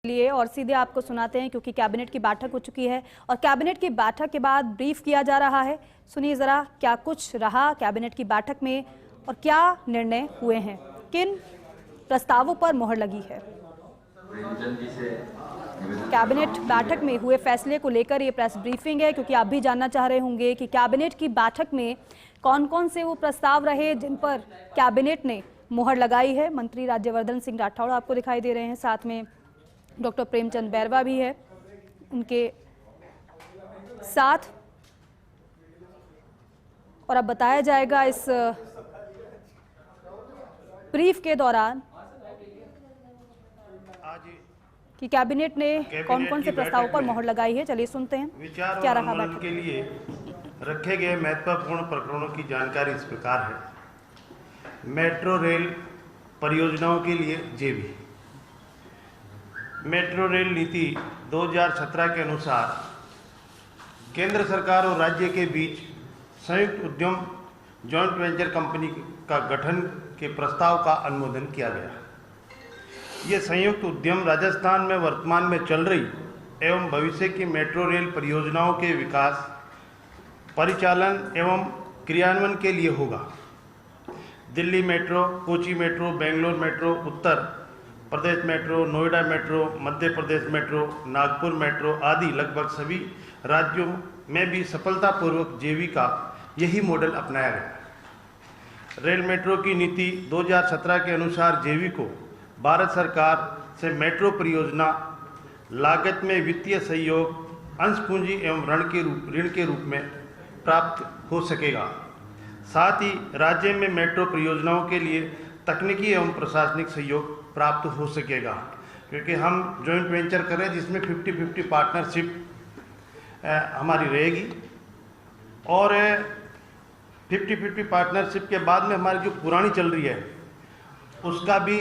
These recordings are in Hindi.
लिए और सीधे आपको सुनाते हैं क्योंकि कैबिनेट की बैठक हो चुकी है और कैबिनेट की बैठक के बाद ब्रीफ किया जा रहा है। सुनिए जरा क्या कुछ रहा कैबिनेट की बैठक में और क्या निर्णय हुए हैं, किन प्रस्तावों पर मोहर लगी है। कैबिनेट बैठक में हुए फैसले को लेकर ये प्रेस ब्रीफिंग है क्योंकि आप भी जानना चाह रहे होंगे कि कैबिनेट की बैठक में कौन कौन से वो प्रस्ताव रहे जिन पर कैबिनेट ने मोहर लगाई है। मंत्री राज्यवर्धन सिंह राठौड़ आपको दिखाई दे रहे हैं, साथ में डॉक्टर प्रेमचंद बैरवा भी है उनके साथ। और अब बताया जाएगा इस ब्रीफ के दौरान कि कैबिनेट ने कौन कौन से प्रस्तावों पर मोहर लगाई है। चलिए सुनते हैं क्या रहा बैठक के लिए रखे गए महत्वपूर्ण प्रकरणों की जानकारी इस प्रकार है। मेट्रो रेल परियोजनाओं के लिए जेबी मेट्रो रेल नीति 2017 के अनुसार केंद्र सरकार और राज्य के बीच संयुक्त उद्यम जॉइंट वेंचर कंपनी का गठन के प्रस्ताव का अनुमोदन किया गया। ये संयुक्त उद्यम राजस्थान में वर्तमान में चल रही एवं भविष्य की मेट्रो रेल परियोजनाओं के विकास, परिचालन एवं क्रियान्वयन के लिए होगा। Delhi metro, Kochi metro, Bangalore metro, Uttar Pradesh metro, Noida metro, Madhya Pradesh metro, Nagpur metro आदि लगभग सभी राज्यों में भी सफलतापूर्वक जेवी का यही मॉडल अपनाया गया। रेल मेट्रो की नीति 2017 के अनुसार जेवी को भारत सरकार से मेट्रो परियोजना लागत में वित्तीय सहयोग, अंश पूंजी एवं ऋण के रूप में प्राप्त हो सकेगा। साथ ही राज्य में मेट्रो परियोजनाओं के लिए तकनीकी एवं प्रशासनिक सहयोग प्राप्त हो सकेगा, क्योंकि हम जॉइंट वेंचर कर रहे हैं जिसमें 50-50 पार्टनरशिप हमारी रहेगी और 50-50 पार्टनरशिप के बाद में हमारी जो पुरानी चल रही है उसका भी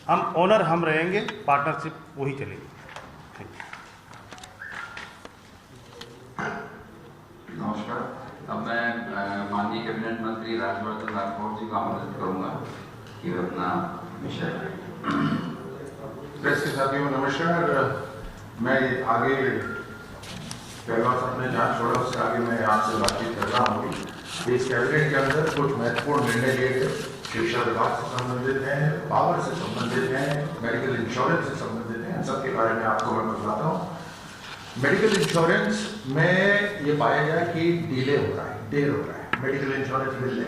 हम ओनर हम रहेंगे, पार्टनरशिप वही चलेगी। नमस्कार। अब मैं माननीय कैबिनेट मंत्री राज्यवर्धन राठौड़ जी को आमंत्रित करूंगा कि वे अपना विषय प्रेस के साथियों नमस्कार। मैं आगे पहला अपने जहाँ छोड़ा उससे आगे मैं आपसे बातचीत कर रहा हूँ। इस कैबिनेट के अंदर कुछ महत्वपूर्ण निर्णय लिए गए, शिक्षा विभाग से संबंधित हैं, पावर से संबंधित हैं, मेडिकल इंश्योरेंस से संबंधित हैं। सबके बारे में आपको मैं बताता हूँ। मेडिकल इंश्योरेंस में ये पाया गया कि देर हो रहा है मेडिकल इंश्योरेंस मिलने।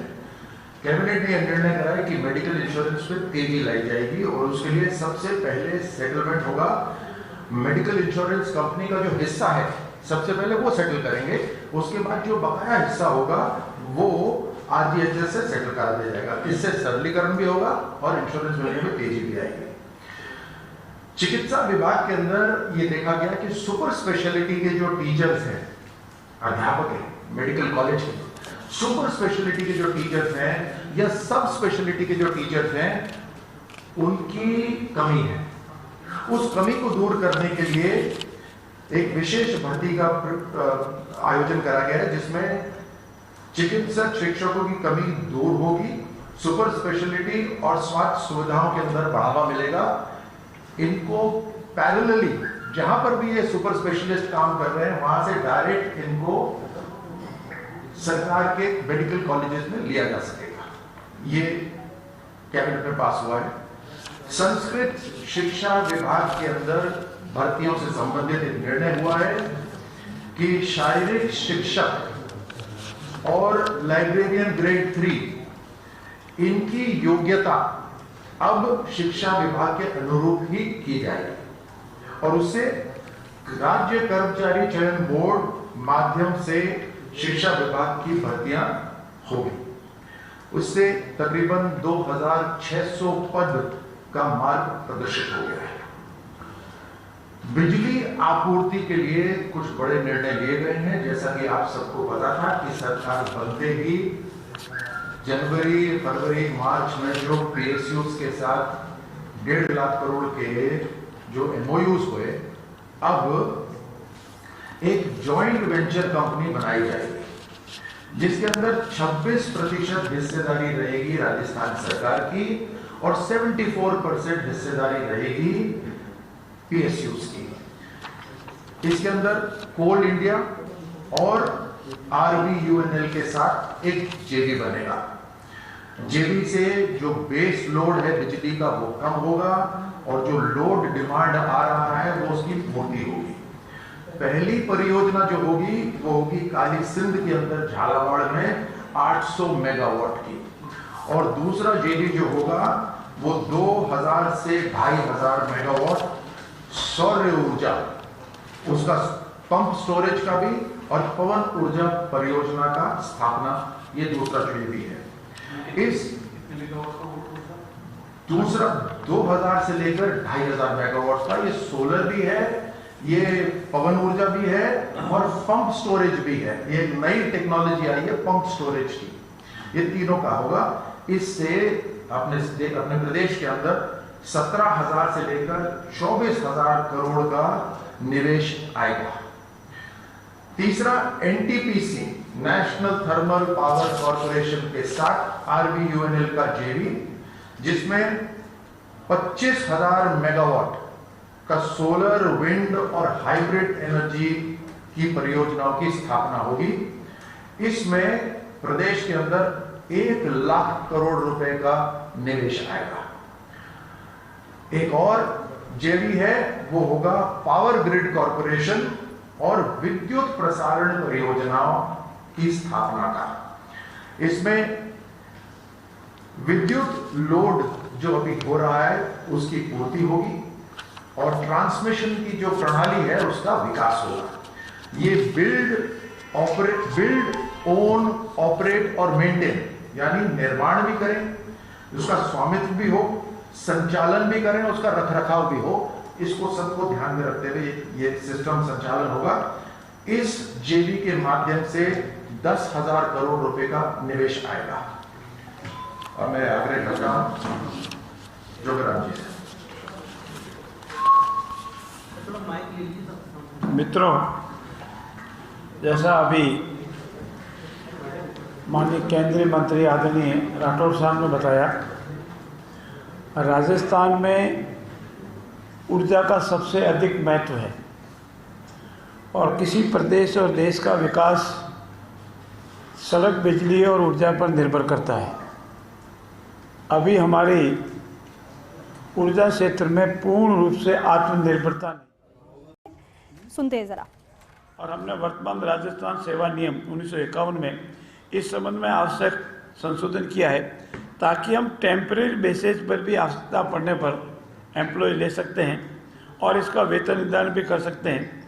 कैबिनेट ने निर्णय करा है कि मेडिकल इंश्योरेंस पे तेजी लाई जाएगी और उसके लिए सबसे पहले सेटलमेंट होगा। मेडिकल इंश्योरेंस कंपनी का जो हिस्सा है सबसे पहले वो सेटल करेंगे, उसके बाद जो बकाया हिस्सा होगा वो आरजीएचएस से सेटल करा दिया जाएगा। इससे सरलीकरण भी होगा और इंश्योरेंस मिलने में तेजी भी आएगी। चिकित्सा विभाग के अंदर ये देखा गया कि सुपर स्पेशलिटी के जो टीचर्स हैं, अध्यापक हैं, मेडिकल कॉलेज के सुपर स्पेशलिटी के जो टीचर्स हैं या सब स्पेशलिटी के जो टीचर्स हैं उनकी कमी है। उस कमी को दूर करने के लिए एक विशेष भर्ती का आयोजन करा गया है जिसमें चिकित्सक शिक्षकों की कमी दूर होगी, सुपर स्पेशलिटी और स्वास्थ्य सुविधाओं के अंदर बढ़ावा मिलेगा। इनको पैरेलली जहां पर भी ये सुपर स्पेशलिस्ट काम कर रहे हैं वहां से डायरेक्ट इनको सरकार के मेडिकल कॉलेजेस में लिया जा सकेगा। ये कैबिनेट में पास हुआ है। संस्कृत शिक्षा विभाग के अंदर भर्तियों से संबंधित एक निर्णय हुआ है कि शारीरिक शिक्षक और लाइब्रेरियन ग्रेड 3 इनकी योग्यता अब शिक्षा विभाग के अनुरूप ही की जाएगी और उससे राज्य कर्मचारी चयन बोर्ड माध्यम से शिक्षा विभाग की भर्तियां होगी। उससे तकरीबन 2600 पद का मार्ग प्रदर्शित हो गया है। बिजली आपूर्ति के लिए कुछ बड़े निर्णय लिए गए हैं। जैसा कि आप सबको पता था कि सरकार बनते ही जनवरी, फरवरी, मार्च में जो पीएसयूज के साथ 1.5 लाख करोड़ के जो एमओयूज हुए, अब एक जॉइंट वेंचर कंपनी बनाई जाएगी जिसके अंदर 26% हिस्सेदारी रहेगी राजस्थान सरकार की और 74% हिस्सेदारी रहेगी PSUs की। इसके अंदर कोल इंडिया और RVUNL के साथ एक JV बनेगा। JV से जो बेस लोड है बिजली का वो कम होगा और जो लोड डिमांड आ रहा है वो उसकी पूर्ति होगी। पहली परियोजना जो होगी वो होगी काली सिंध के अंदर झालावाड़ में 800 मेगावाट की, और दूसरा JV जो होगा वो 2000 से 2500 मेगावाट सौर ऊर्जा, उसका पंप स्टोरेज का भी और पवन ऊर्जा परियोजना का स्थापना, ये दूसरा JV है। इस दूसरा 2000 से लेकर 2500 मेगावाट का ये सोलर भी है, ये पवन ऊर्जा भी है और पंप स्टोरेज भी है। ये एक नई टेक्नोलॉजी आई है पंप स्टोरेज की, ये तीनों का होगा। इससे अपने प्रदेश के अंदर 17,000 से लेकर 24,000 करोड़ का निवेश आएगा। तीसरा NTPC national thermal power corporation के साथ RVUNL का JV, जिसमें 25,000 मेगावाट का सोलर, विंड और हाइब्रिड एनर्जी की परियोजनाओं की स्थापना होगी। इसमें प्रदेश के अंदर 1 लाख करोड़ रुपए का निवेश आएगा। एक और JV है वो होगा पावर ग्रिड कॉर्पोरेशन और विद्युत प्रसारण परियोजनाओं की स्थापना का। इसमें विद्युत लोड जो अभी हो रहा है उसकी पूर्ति होगी और ट्रांसमिशन की जो प्रणाली है उसका विकास होगा। ये बिल्ड ओन ऑपरेट और मेंटेन, यानी निर्माण भी करें, उसका स्वामित्व भी हो, संचालन भी करें, उसका रखरखाव भी हो। इसको सबको ध्यान में रखते हुए ये सिस्टम संचालन होगा। इस JV के माध्यम से 10,000 करोड़ रुपए का निवेश आएगा। और मैं आग्रह करता हूं जोगराम जी से। मित्रों, जैसा अभी माननीय केंद्रीय मंत्री आदरणीय राठौर साहब ने बताया, राजस्थान में ऊर्जा का सबसे अधिक महत्व है और किसी प्रदेश और देश का विकास सड़क, बिजली और ऊर्जा पर निर्भर करता है। अभी हमारी ऊर्जा क्षेत्र में पूर्ण रूप से आत्मनिर्भरता नहीं। सुनते हैं जरा। और हमने वर्तमान राजस्थान सेवा नियम 1951 में इस संबंध में आवश्यक संशोधन किया है ताकि हम टेम्परेरी बेसिस पर भी आवश्यकता पड़ने पर एम्प्लॉय ले सकते हैं और इसका वेतन निर्धारण भी कर सकते हैं।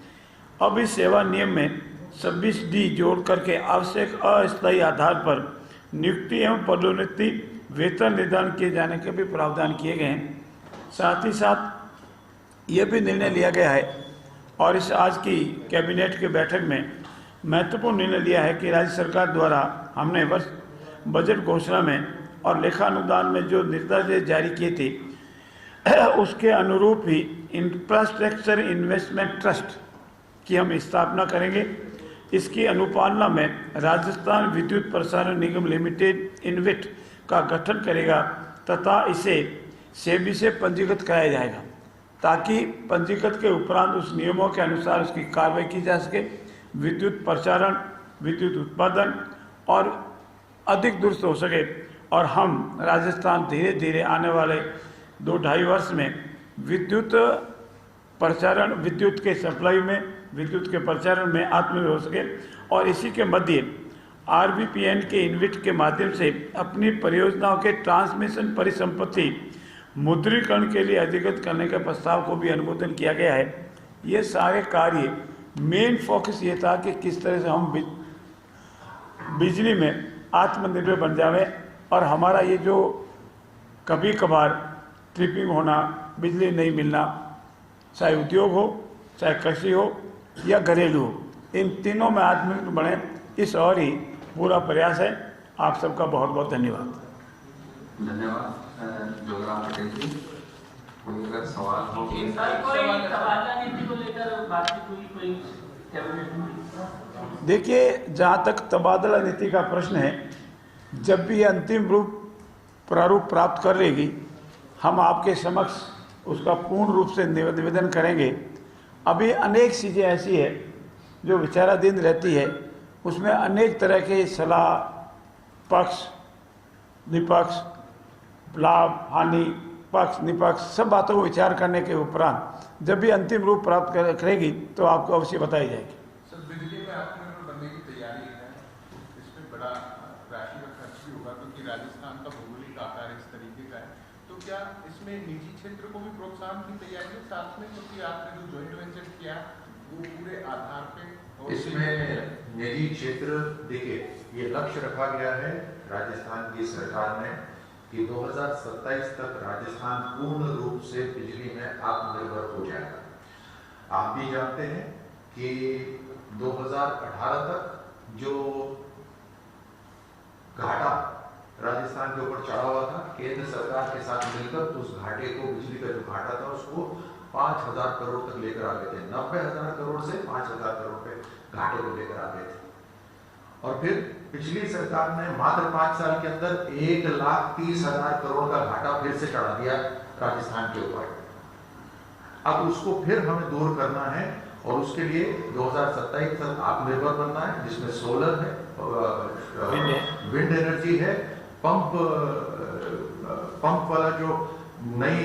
अब इस सेवा नियम में 26D जोड़ करके आवश्यक अस्थायी आधार पर नियुक्ति एवं पदोन्नति, वेतन निर्धारण किए जाने के भी प्रावधान किए गए हैं। साथ ही साथ ये भी निर्णय लिया गया है और इस आज की कैबिनेट की बैठक में महत्वपूर्ण निर्णय लिया है कि राज्य सरकार द्वारा हमने वर्ष बजट घोषणा में और लेखानुदान में जो निर्देश जारी किए थे उसके अनुरूप ही इंफ्रास्ट्रक्चर इन्वेस्टमेंट ट्रस्ट की हम स्थापना करेंगे। इसकी अनुपालना में राजस्थान विद्युत प्रसारण निगम लिमिटेड इनविट का गठन करेगा तथा इसे सेबी से पंजीकृत कराया जाएगा ताकि पंजीकृत के उपरांत उस नियमों के अनुसार उसकी कार्रवाई की जा सके। विद्युत प्रसारण, विद्युत उत्पादन और अधिक दुरुस्त हो सके और हम राजस्थान धीरे धीरे आने वाले 2-2.5 वर्ष में विद्युत प्रसारण, विद्युत के सप्लाई में, विद्युत के प्रसारण में आत्मनिर्भर हो सके और इसी के मध्य RVPN के इनविट के माध्यम से अपनी परियोजनाओं के ट्रांसमिशन परिसंपत्ति मुद्रीकरण के लिए अधिगत करने के प्रस्ताव को भी अनुमोदन किया गया है। ये सारे कार्य मेन फोकस ये था कि किस तरह से हम बिजली में आत्मनिर्भर बन जावे और हमारा ये जो कभी कभार ट्रिपिंग होना, बिजली नहीं मिलना, चाहे उद्योग हो, चाहे कृषि हो या घरेलू हो, इन तीनों में आत्मनिर्भर बने, इस और ही पूरा प्रयास है। आप सबका बहुत बहुत धन्यवाद। धन्यवाद जोगराम पटेल जी। कोई अगर सवाल हो देखिए, जहाँ तक तबादला नीति का प्रश्न है, जब भी अंतिम रूप प्रारूप प्राप्त कर लेगी हम आपके समक्ष उसका पूर्ण रूप से निवेदन करेंगे। अभी अनेक चीज़ें ऐसी है जो विचाराधीन रहती है, उसमें अनेक तरह के सलाह, पक्ष निपक्ष, लाभ हानि, पक्ष निपक्ष सब बातों को विचार करने के उपरांत जब भी अंतिम रूप प्राप्त करेगी तो आपको अवश्य बताई जाएगी। सर, बिजली में आत्मनिर्भर बनने की तैयारी है, इसमें बड़ा राशि का खर्च भी होगा क्योंकि राजस्थान का भौगोलिक आकार इस तरीके का है, तो क्या इसमें निजी क्षेत्र को भी प्रोत्साहन की तैयारी है साथ में, क्योंकि आपने जो जॉइंट वेंचर किया वो पूरे आधार पे? इसमें निजी क्षेत्र, देखिए ये लक्ष्य रखा गया है राजस्थान की सरकार ने कि 2027 तक राजस्थान पूर्ण रूप से बिजली में आत्मनिर्भर हो जाएगा। आप भी जानते हैं कि 2018 तक जो घाटा राजस्थान के ऊपर चढ़ा हुआ था, केंद्र सरकार के साथ मिलकर उस घाटे को, बिजली का जो घाटा था उसको 5,000 करोड़ तक लेकर आ गए थे। 90,000 करोड़ से 5,000 करोड़ पे घाटे को लेकर आ गए थे। और फिर पिछली सरकार ने मात्र 5 साल के अंदर 1,30,000 करोड़ का घाटा फिर से चढ़ा दिया राजस्थान के ऊपर। अब उसको फिर हमें दूर करना है और उसके लिए 2027 तक आत्मनिर्भर बनना है, जिसमें सोलर है, विंड एनर्जी है, पंप वाला जो नई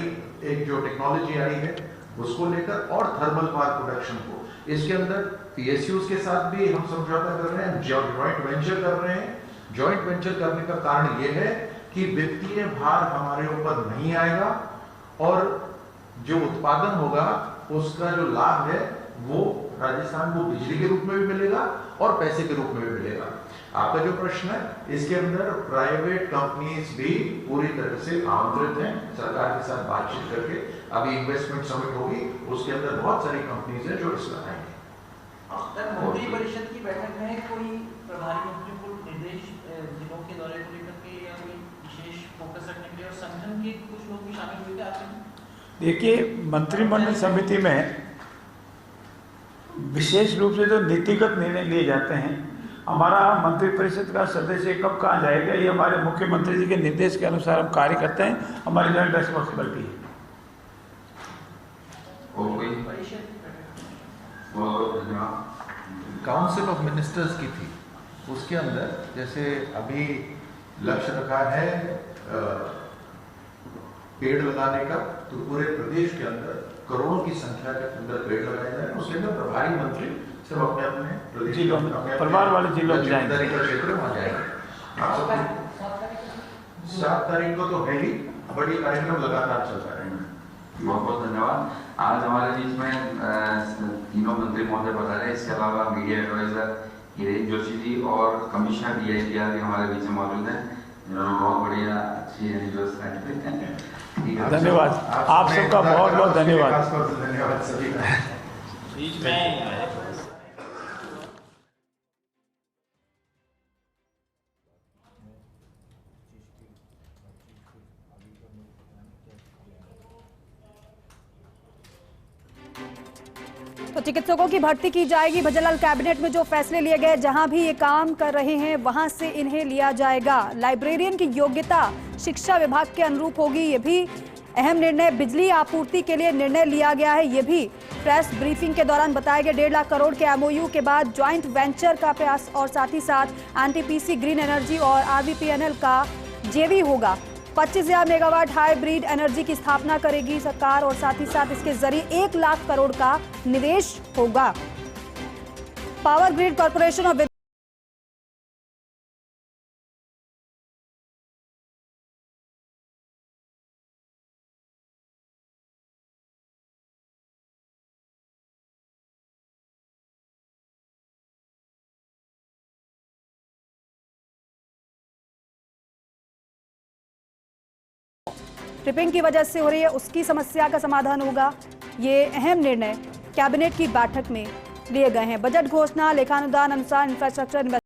एक जो टेक्नोलॉजी आई है उसको लेकर, और थर्मल पावर प्रोडक्शन को। इसके अंदर पीएसयूज के साथ भी हम समझौता कर रहे हैं, जॉइंट वेंचर कर रहे हैं। जॉइंट वेंचर करने का कारण यह है कि वित्तीय भार हमारे ऊपर नहीं आएगा और जो उत्पादन होगा उसका जो लाभ है वो राजस्थान को बिजली के रूप में भी मिलेगा और पैसे के रूप में भी मिलेगा। आपका जो प्रश्न है, इसके अंदर प्राइवेट कंपनीज भी पूरी तरह से आमंत्रित हैं सरकार के साथ बातचीत करके। अभी इन्वेस्टमेंट समिट होगी, उसके अंदर बहुत सारी कंपनीज हैं जो इसमें आएंगे। मंत्री परिषद की बैठक में कोई प्रभारी मंत्री को निर्देश जिलों के दौरे को लेकर के या कोई विशेष फोकस रखने के लिए, और संगठन के कुछ लोग भी शामिल हुए थे आपके? देखिए, मंत्रिमंडल समिति में विशेष रूप से जो नीतिगत निर्णय लिए जाते हैं, हमारा मंत्रिपरिषद का सदस्य कब कहाँ जाएगा ये हमारे मुख्यमंत्री जी के निर्देश के अनुसार हम कार्य करते हैं। हमारी जॉइंट रिस्पॉन्सिबिलिटी है। काउंसिल ऑफ मिनिस्टर्स की थी, उसके अंदर जैसे अभी लक्ष्य रखा है पेड़ लगाने का, तो पूरे प्रदेश के अंदर करोड़ों की संख्या के अंदर पेड़ लगाए जाए। उसके अंदर प्रभारी मंत्री सब अपने अपने प्रदेश जिलों में, परिवार वाले जिलों में जाएंगे, क्षेत्र वहां जाएंगे। 7 तारीख को तो है ही, बड़ी कार्यक्रम लगातार चलता रहेगा। बहुत बहुत धन्यवाद। आज हमारे बीच में तीनों मंत्री महोदय बता रहे हैं, इसके अलावा मीडिया एडवाइजर हिरेन जोशी जी और कमिश्नर DITR भी हमारे बीच में मौजूद हैं, जिन्होंने बहुत बढ़िया अच्छी व्यवस्था की है। धन्यवाद आप सबका, बहुत बहुत धन्यवाद। धन्यवाद सभी का। बीच में तो चिकित्सकों की भर्ती की जाएगी। भजनलाल कैबिनेट में जो फैसले लिए गए, जहां भी ये काम कर रहे हैं वहां से इन्हें लिया जाएगा। लाइब्रेरियन की योग्यता शिक्षा विभाग के अनुरूप होगी, ये भी अहम निर्णय। बिजली आपूर्ति के लिए निर्णय लिया गया है, ये भी प्रेस ब्रीफिंग के दौरान बताया गया। 1.5 लाख करोड़ के MOU के बाद ज्वाइंट वेंचर का प्रयास और साथ ही साथ NTPC ग्रीन एनर्जी और RVPNL का JV होगा। 25,000 मेगावाट हाइब्रिड एनर्जी की स्थापना करेगी सरकार और साथ ही साथ इसके जरिए 1 लाख करोड़ का निवेश होगा। Power grid corporation of tripping की वजह से हो रही है, उसकी समस्या का समाधान होगा। ये अहम निर्णय कैबिनेट की बैठक में लिए गए हैं। बजट घोषणा लेखानुदान अनुसार इंफ्रास्ट्रक्चर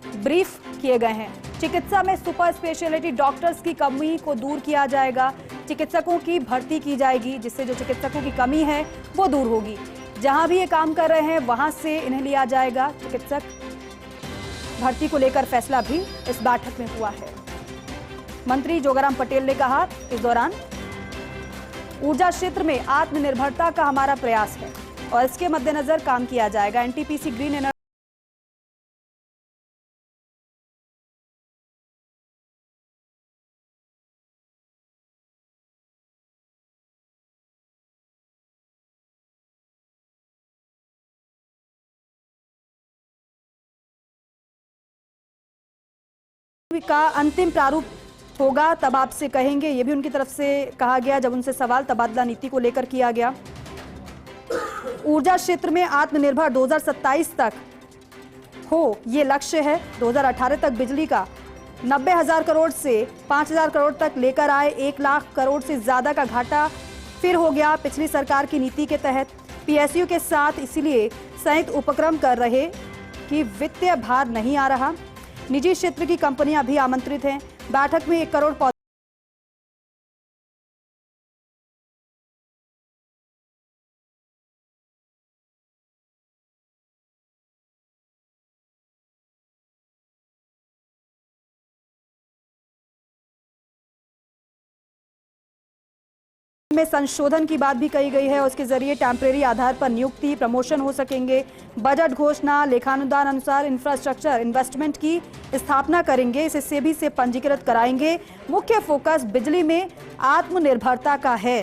ब्रीफ किए गए हैं। चिकित्सा में सुपर स्पेशलिटी डॉक्टर्स की कमी को दूर किया जाएगा, चिकित्सकों की भर्ती की जाएगी, जिससे जो चिकित्सकों की कमी है वो दूर होगी। जहां भी ये काम कर रहे हैं वहां से इन्हें लिया जाएगा। चिकित्सक भर्ती को लेकर फैसला भी इस बैठक में हुआ है। मंत्री जोगाराम पटेल ने कहा इस दौरान, ऊर्जा क्षेत्र में आत्मनिर्भरता का हमारा प्रयास है और इसके मद्देनजर काम किया जाएगा। एनटीपीसी ग्रीन एनर्जी का अंतिम प्रारूप होगा तब आपसे कहेंगे, ये भी उनकी तरफ से कहा गया जब उनसे सवाल तबादला नीति को लेकर किया गया। ऊर्जा क्षेत्र में आत्मनिर्भर 2027 तक हो ये लक्ष्य है। 2018 तक बिजली का 90,000 करोड़ से 5,000 करोड़ तक लेकर आए। 1 लाख करोड़ से ज्यादा का घाटा फिर हो गया पिछली सरकार की नीति के तहत। पीएसयू के साथ इसीलिए संयुक्त उपक्रम कर रहे कि वित्तीय भार नहीं आ रहा। निजी क्षेत्र की कंपनियां भी आमंत्रित हैं। बैठक में 1 करोड़ में संशोधन की बात भी कही गई है। उसके जरिए टेम्परेरी आधार पर नियुक्ति, प्रमोशन हो सकेंगे। बजट घोषणा, लेखानुदान अनुसार इंफ्रास्ट्रक्चर इन्वेस्टमेंट की स्थापना करेंगे, इसे सेबी से पंजीकृत कराएंगे। मुख्य फोकस बिजली में आत्मनिर्भरता का है।